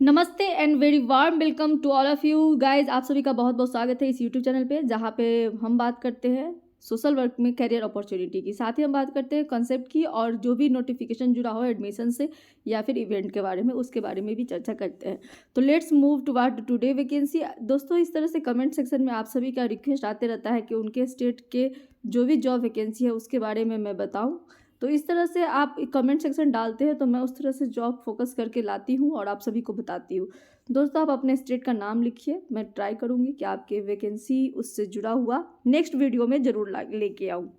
नमस्ते and very warm welcome to all of you guys. आप सभी का बहुत बहुत स्वागत है इस यूट्यूब चैनल पे, जहाँ पे हम बात करते हैं सोशल वर्क में करियर अपॉर्चुनिटी की। साथ ही हम बात करते हैं कंसेप्ट की, और जो भी नोटिफिकेशन जुड़ा हो एडमिशन से या फिर इवेंट के बारे में, उसके बारे में भी चर्चा करते हैं। तो let's move toward today vacancy. दोस्तों, इस तरह से कमेंट सेक्शन में आप सभी का रिक्वेस्ट आते रहता है कि उनके स्टेट के जो भी जॉब वैकेंसी है उसके बारे में मैं बताऊँ। तो इस तरह से आप कमेंट सेक्शन डालते हैं तो मैं उस तरह से जॉब फोकस करके लाती हूँ और आप सभी को बताती हूँ। दोस्तों, आप अपने स्टेट का नाम लिखिए, मैं ट्राई करूँगी कि आपके वैकेंसी उससे जुड़ा हुआ नेक्स्ट वीडियो में ज़रूर लेके आऊँ।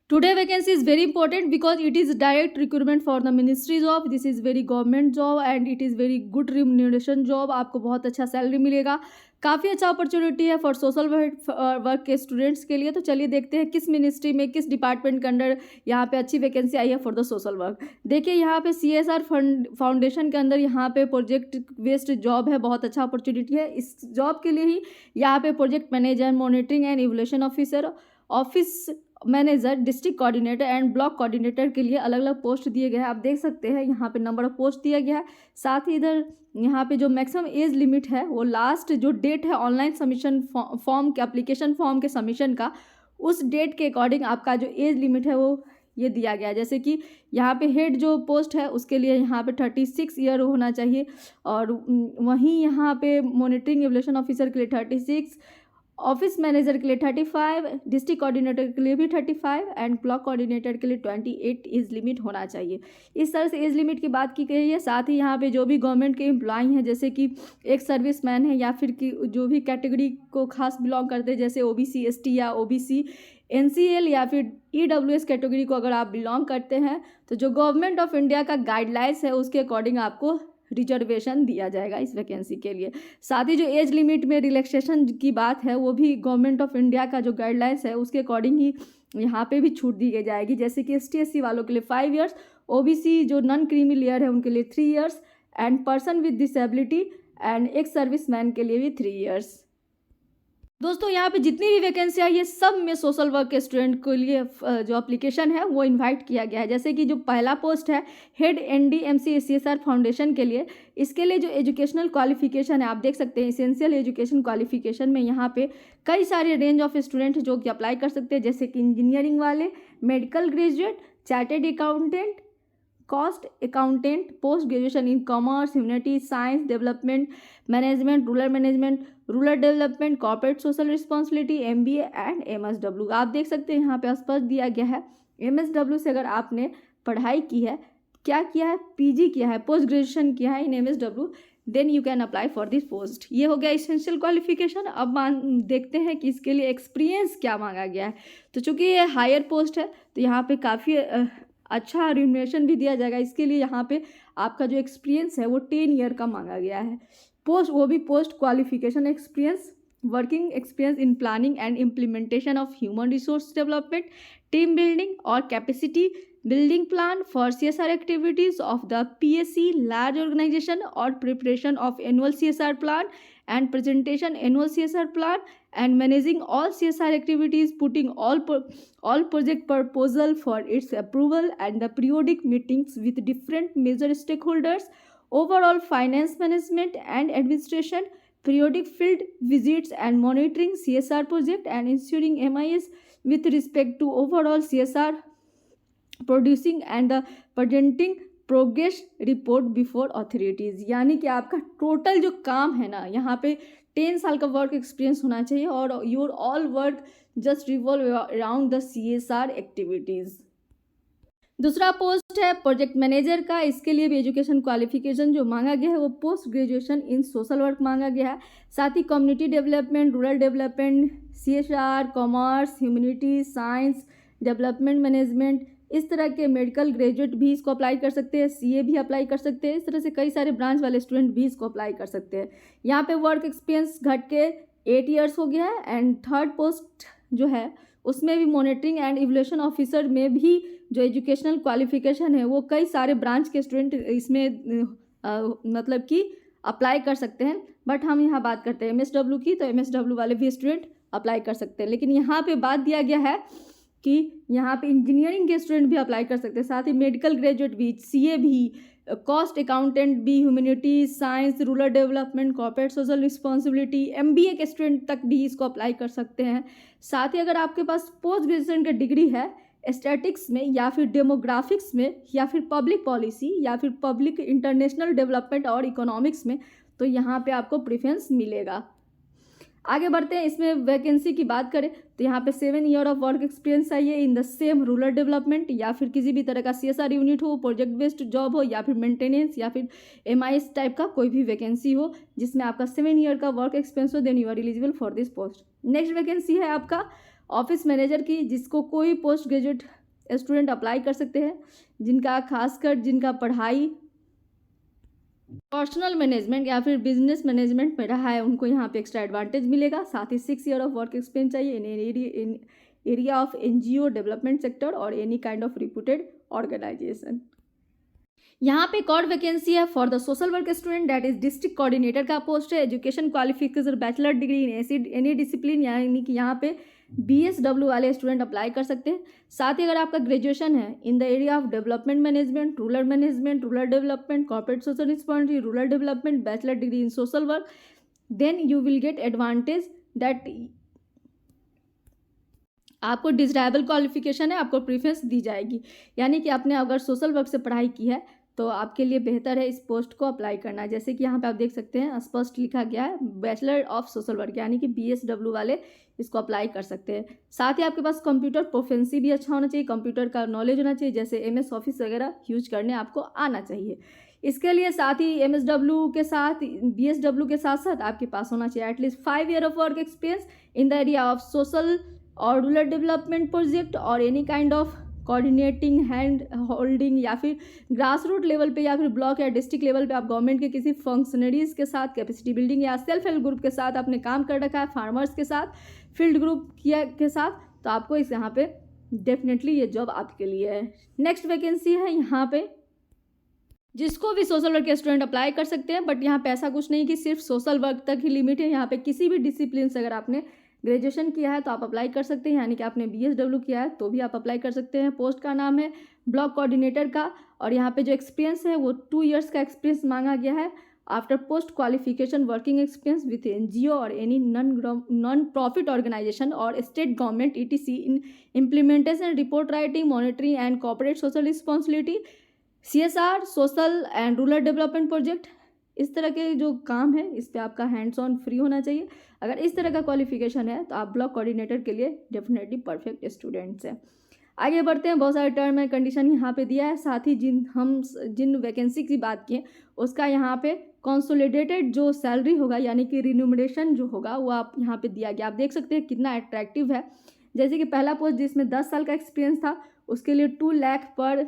Today vacancy is very important because it is direct recruitment for the ministry job. This is very government job and it is very good remuneration job. आपको बहुत अच्छा सैलरी मिलेगा, काफ़ी अच्छा अपॉर्चुनिटी है फॉर सोशल वर्क के students के लिए। तो चलिए देखते हैं किस मिनिस्ट्री में, किस डिपार्टमेंट के अंडर यहाँ पे अच्छी वैकेंसी आई है फॉर द सोशल वर्क। देखिए, यहाँ पे CSR फाउंडेशन के अंदर यहाँ पे प्रोजेक्ट बेस्ड जॉब है, बहुत अच्छा अपॉर्चुनिटी है। इस जॉब के लिए ही यहाँ पे project manager, monitoring and evolution officer, office manager, district coordinator and block coordinator के लिए अलग अलग पोस्ट दिए गए हैं। आप देख सकते हैं यहाँ पे नंबर ऑफ पोस्ट दिया गया है। साथ ही इधर यहाँ पे जो मैक्सिमम एज लिमिट है, वो लास्ट जो डेट है ऑनलाइन सबमिशन फॉर्म के, एप्लीकेशन फॉर्म के सबमिशन का, उस डेट के अकॉर्डिंग आपका जो एज लिमिट है वो ये दिया गया है। जैसे कि यहाँ पे हेड जो पोस्ट है उसके लिए यहाँ पे 36 ईयर होना चाहिए, और वहीं यहाँ पे मॉनिटरिंग इवोल्यूशन ऑफिसर के लिए 36, ऑफिस मैनेजर के लिए 35, डिस्ट्रिक्ट कोऑर्डिनेटर के लिए भी 35 एंड ब्लॉक कोऑर्डिनेटर के लिए 28 एज लिमिट होना चाहिए। इस तरह से एज लिमिट की बात की गई है। साथ ही यहाँ पे जो भी गवर्नमेंट के एम्प्लॉय हैं, जैसे कि एक सर्विसमैन है या फिर कि जो भी कैटेगरी को खास बिलोंग करते हैं, जैसे OBC ST या OBC NCL या फिर EWS कैटेगरी को अगर आप बिलोंग करते हैं, तो जो गवर्नमेंट ऑफ इंडिया का गाइडलाइंस है उसके अकॉर्डिंग आपको रिजर्वेशन दिया जाएगा इस वैकेंसी के लिए। साथ ही जो एज लिमिट में रिलैक्सेशन की बात है, वो भी गवर्नमेंट ऑफ इंडिया का जो गाइडलाइंस है उसके अकॉर्डिंग ही यहाँ पे भी छूट दी जाएगी। जैसे कि ST SC वालों के लिए 5 ईयर्स, OBC जो नॉन क्रीमी लेयर है उनके लिए 3 years, and person with disability and एक सर्विसमैन के लिए भी 3 ईयर्स। दोस्तों, यहाँ पे जितनी भी वैकेंसी आई है सब में सोशल वर्क के स्टूडेंट के लिए जो एप्लीकेशन है वो इनवाइट किया गया है। जैसे कि जो पहला पोस्ट है हेड NDMC CSR फाउंडेशन के लिए, इसके लिए जो एजुकेशनल क्वालिफिकेशन है आप देख सकते हैं, इसेंशियल एजुकेशन क्वालिफिकेशन में यहाँ पे कई सारे रेंज ऑफ स्टूडेंट जो कि अप्लाई कर सकते हैं, जैसे कि इंजीनियरिंग वाले, medical graduate, chartered accountant, cost accountant, post graduation in commerce, humanities, science, development management, rural development, corporate social responsibility, MBA and MSW। आप देख सकते हैं यहाँ पे स्पष्ट दिया गया है। MSW से अगर आपने पढ़ाई की है, क्या किया है, PG किया है, पोस्ट ग्रेजुएशन किया है in MSW, then you can apply for this post. ये हो गया इसेंशियल क्वालिफिकेशन। अब देखते हैं कि इसके लिए एक्सपीरियंस क्या मांगा गया है। तो चूंकि ये हायर पोस्ट है तो यहाँ पे काफ़ी अच्छा रिम्यूनरेशन भी दिया जाएगा। इसके लिए यहाँ पे आपका जो एक्सपीरियंस है वो 10 ईयर का मांगा गया है। पोस्ट, वो भी post qualification experience, working experience in planning and implementation of human resource development, team building और capacity building plan for CSR activities of the PSC large organization, और preparation of annual CSR plan and presentation annual CSR plan, and managing all CSR activities, putting all project proposal for its approval and the periodic meetings with different major stakeholders, overall finance management and administration, periodic field visits and monitoring CSR project, and ensuring MIS with respect to overall CSR producing and the presenting progress report before authorities. यानी कि आपका total जो काम है ना, यहाँ पे 10 साल का वर्क एक्सपीरियंस होना चाहिए, और your all work just revolve around the CSR activities. दूसरा पोस्ट है प्रोजेक्ट मैनेजर का। इसके लिए भी एजुकेशन क्वालिफिकेशन जो मांगा गया है वो post graduation in social work मांगा गया है। साथ ही community development, rural development, CSR, commerce, humanities, science, development management, इस तरह के मेडिकल ग्रेजुएट भी इसको अप्लाई कर सकते हैं, CA भी अप्लाई कर सकते हैं। इस तरह से कई सारे ब्रांच वाले स्टूडेंट भी इसको अप्लाई कर सकते हैं। यहाँ पे वर्क एक्सपीरियंस घट के 8 ईयर्स हो गया है। एंड थर्ड पोस्ट जो है उसमें भी मॉनिटरिंग एंड इवोल्यूशन ऑफिसर में भी जो एजुकेशनल क्वालिफिकेशन है वो कई सारे ब्रांच के स्टूडेंट इसमें मतलब कि अप्लाई कर सकते हैं। बट हम यहाँ बात करते हैं MSW की, तो MSW वाले भी स्टूडेंट अप्लाई कर सकते हैं। लेकिन यहाँ पे बात दिया गया है कि यहाँ पे इंजीनियरिंग के स्टूडेंट भी अप्लाई कर सकते हैं, साथ ही मेडिकल ग्रेजुएट भी, CA भी, कॉस्ट अकाउंटेंट बी, humanities, science, rural development, corporate social responsibility, MBA के स्टूडेंट तक भी इसको अप्लाई कर सकते हैं। साथ ही अगर आपके पास पोस्ट ग्रेजुएशन का डिग्री है स्टैटिक्स में या फिर डेमोग्राफिक्स में या फिर पब्लिक पॉलिसी या फिर पब्लिक इंटरनेशनल डेवलपमेंट और इकोनॉमिक्स में, तो यहाँ पे आपको प्रेफरेंस मिलेगा। आगे बढ़ते हैं, इसमें वैकेंसी की बात करें तो यहाँ पे 7 ईयर ऑफ वर्क एक्सपीरियंस चाहिए in the same rural development या फिर किसी भी तरह का CSR यूनिट हो, प्रोजेक्ट बेस्ड जॉब हो या फिर मेंटेनेंस या फिर MIS टाइप का कोई भी वैकेंसी हो जिसमें आपका 7 ईयर का वर्क एक्सपीरियंस हो, then you are eligible for this post. Next vacancy है आपका ऑफिस मैनेजर की, जिसको कोई पोस्ट ग्रेजुएट स्टूडेंट अप्लाई कर सकते हैं जिनका पढ़ाई पर्सनल मैनेजमेंट या फिर बिजनेस मैनेजमेंट में रहा है, उनको यहाँ पे एक्स्ट्रा एडवांटेज मिलेगा। साथ ही 6 ईयर ऑफ वर्क एक्सपीरियंस चाहिए in area of NGO development sector और any kind of reputed organization. यहाँ पे एक और वैकेंसी है for the social work student, that is district coordinator का पोस्ट है। Education qualification bachelor degree in any discipline, यानी कि यहाँ पे BSW वाले स्टूडेंट अप्लाई कर सकते हैं। साथ ही अगर आपका ग्रेजुएशन है in the area of development management, rural development, corporate social responsibility, rural development, bachelor degree in social work, then you will get advantage that आपको डिजायरेबल क्वालिफिकेशन है, आपको प्रेफरेंस दी जाएगी। यानी कि आपने अगर सोशल वर्क से पढ़ाई की है तो आपके लिए बेहतर है इस पोस्ट को अप्लाई करना। जैसे कि यहाँ पे आप देख सकते हैं स्पष्ट लिखा गया है बैचलर ऑफ सोशल वर्क, यानी कि BSW वाले इसको अप्लाई कर सकते हैं। साथ ही आपके पास कंप्यूटर प्रोफेंसी भी अच्छा होना चाहिए, कंप्यूटर का नॉलेज होना चाहिए, जैसे MS ऑफिस वगैरह यूज करने आपको आना चाहिए। इसके लिए साथ ही MSW के साथ BSW के साथ साथ आपके पास होना चाहिए at least 5 year of work experience in the area of social और रूरल डेवलपमेंट प्रोजेक्ट और any kind of coordinating, hand holding या फिर ग्रास रूट लेवल पे या फिर ब्लॉक या डिस्ट्रिक्ट लेवल पे आप गवर्नमेंट के किसी फंक्शनरीज के साथ कैपेसिटी बिल्डिंग या सेल्फ हेल्प ग्रुप के साथ आपने काम कर रखा है, फार्मर्स के साथ, फील्ड ग्रुप के साथ, तो आपको इस यहाँ पे डेफिनेटली ये जॉब आपके लिए है। नेक्स्ट वैकेंसी है यहाँ पे, जिसको भी सोशल वर्क के स्टूडेंट अप्लाई कर सकते हैं, बट यहाँ पे ऐसा कुछ नहीं कि सिर्फ सोशल वर्क तक ही लिमिट है। यहाँ पे किसी भी डिसिप्लिन से अगर आपने ग्रेजुएशन किया है तो आप अप्लाई कर सकते हैं, यानी कि आपने BSW किया है तो भी आप अप्लाई कर सकते हैं। पोस्ट का नाम है ब्लॉक कोऑर्डिनेटर का, और यहाँ पे जो एक्सपीरियंस है वो 2 इयर्स का एक्सपीरियंस मांगा गया है after post qualification working experience with NGO और एनी नॉन प्रॉफिट ऑर्गेनाइजेशन और state government ETC in implementation, report writing, monitoring and corporate social responsibility, CSR, social and rural development project. इस तरह के जो काम है इस पर आपका हैंड्स ऑन फ्री होना चाहिए। अगर इस तरह का क्वालिफिकेशन है तो आप ब्लॉक कोऑर्डिनेटर के लिए डेफिनेटली परफेक्ट स्टूडेंट्स हैं। आगे बढ़ते हैं, बहुत सारे टर्म एंड कंडीशन यहाँ पे दिया है। साथ ही जिन वैकेंसी की बात की उसका यहाँ पे कंसोलिडेटेड जो सैलरी होगा यानी कि रिन्यूमरेशन जो होगा वो आप यहाँ पे दिया गया। आप देख सकते हैं कितना अट्रैक्टिव है। जैसे कि पहला पोस्ट जिसमें 10 साल का एक्सपीरियंस था उसके लिए 2 लाख पर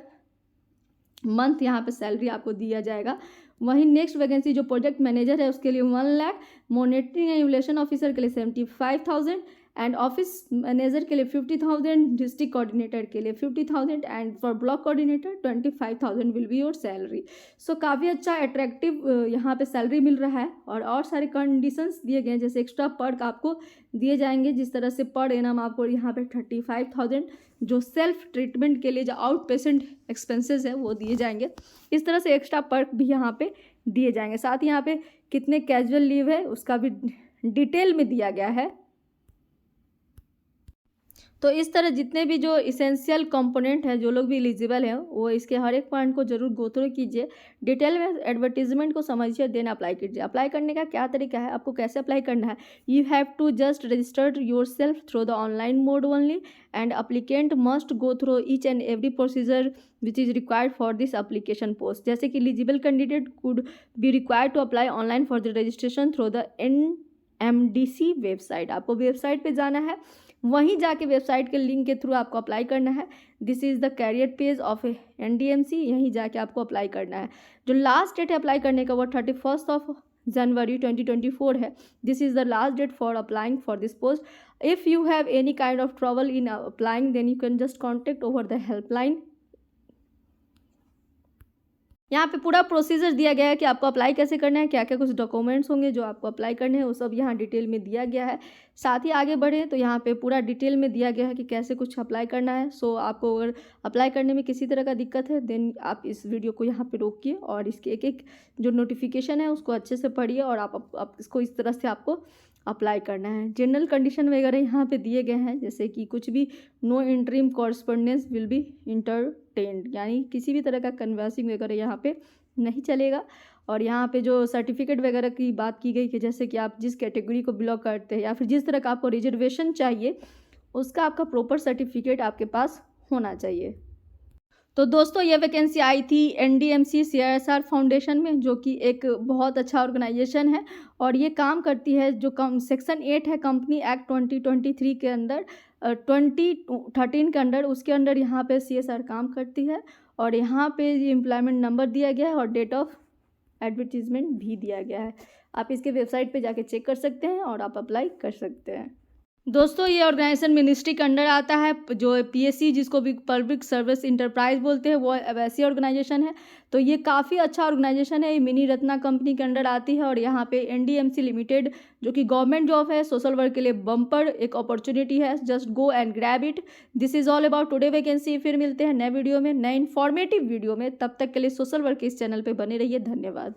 मंथ यहाँ पे सैलरी आपको दिया जाएगा। वहीं नेक्स्ट वैकेंसी जो प्रोजेक्ट मैनेजर है उसके लिए 1 lakh, monitoring and evaluation officer के लिए 75,000 एंड ऑफिस मैनेजर के लिए 50,000, डिस्ट्रिक्ट कोऑर्डिनेटर के लिए 50,000 and for block coordinator 25,000 will be your salary. So काफ़ी अच्छा अट्रैक्टिव यहाँ पे सैलरी मिल रहा है। और सारे कंडीशंस दिए गए हैं, जैसे एक्स्ट्रा पर्क आपको दिए जाएंगे, जिस तरह से पर एनम आपको यहाँ पे 35,000 जो सेल्फ ट्रीटमेंट के लिए जो आउट पेशेंट एक्सपेंसेस है वो दिए जाएंगे। इस तरह से एक्स्ट्रा पर्क भी यहाँ पे दिए जाएंगे। साथ ही यहाँ पे कितने कैजुअल लीव है उसका भी डिटेल में दिया गया है। तो इस तरह जितने भी जो इसेंशियल कंपोनेंट है, जो लोग भी एलिजिबल हैं वो इसके हर एक पॉइंट को जरूर गो थ्रू कीजिए, डिटेल में एडवर्टीजमेंट को समझिए, देन अप्लाई कीजिए। अप्लाई करने का क्या तरीका है, आपको कैसे अप्लाई करना है, you have to just registered yourself through the online mode only and applicant must go through each and every procedure which is required for this application post. जैसे कि eligible candidate could be required to apply online for the registration through the NMDC website. आपको website पे जाना है, वहीं जाके website के link के थ्रू आपको अप्लाई करना है। This is the career page of NDMC, यहीं जाके आपको अप्लाई करना है। जो लास्ट डेट है अप्लाई करने का वो 31 जनवरी 2024 है। This is the last date for applying for this post. If you have any kind of trouble in applying then you can just contact over the helpline यहाँ पे पूरा प्रोसीजर दिया गया है कि आपको अप्लाई कैसे करना है, क्या क्या कुछ डॉक्यूमेंट्स होंगे जो आपको अप्लाई करने हैं, वो सब यहाँ डिटेल में दिया गया है। साथ ही आगे बढ़े तो यहाँ पे पूरा डिटेल में दिया गया है कि कैसे कुछ अप्लाई करना है। सो आपको अगर अप्लाई करने में किसी तरह का दिक्कत है देन आप इस वीडियो को यहाँ पे रोकिए और इसके एक एक जो नोटिफिकेशन है उसको अच्छे से पढ़िए और आप इसको इस तरह से आपको अप्लाई करना है। जनरल कंडीशन वगैरह यहाँ पे दिए गए हैं, जैसे कि कुछ भी no interim correspondence will be entertained, यानी किसी भी तरह का कन्वर्सिंग वगैरह यहाँ पे नहीं चलेगा। और यहाँ पे जो सर्टिफिकेट वगैरह की बात की गई कि जैसे कि आप जिस कैटेगरी को बिलोंग करते हैं या फिर जिस तरह का आपको रिजर्वेशन चाहिए उसका आपका प्रॉपर सर्टिफिकेट आपके पास होना चाहिए। तो दोस्तों ये वैकेंसी आई थी NDMC CSR फाउंडेशन में, जो कि एक बहुत अच्छा ऑर्गेनाइजेशन है और ये काम करती है जो सेक्शन 8 है कंपनी एक्ट 2023 के अंदर 2013 के अंडर, उसके अंडर यहाँ पे CSR काम करती है। और यहाँ पे एम्प्लॉयमेंट नंबर दिया गया है और डेट ऑफ एडवर्टीजमेंट भी दिया गया है। आप इसके वेबसाइट पे जाके चेक कर सकते हैं और आप अप्लाई कर सकते हैं। दोस्तों ये ऑर्गेनाइजेशन मिनिस्ट्री के अंडर आता है, जो PSC जिसको भी पब्लिक सर्विस इंटरप्राइज बोलते हैं वो वैसी ऑर्गेनाइजेशन है। तो ये काफ़ी अच्छा ऑर्गेनाइजेशन है, ये मिनी रत्ना कंपनी के अंडर आती है और यहाँ पे NDMC लिमिटेड जो कि गवर्नमेंट जॉब है, सोशल वर्क के लिए बम्पर एक अपॉर्चुनिटी है। Just go and grab it. This is all about today vacancy. फिर मिलते हैं नए वीडियो में, नए इन्फॉर्मेटिव वीडियो में। तब तक के लिए सोशल वर्क इस चैनल पर बने रहिए। धन्यवाद।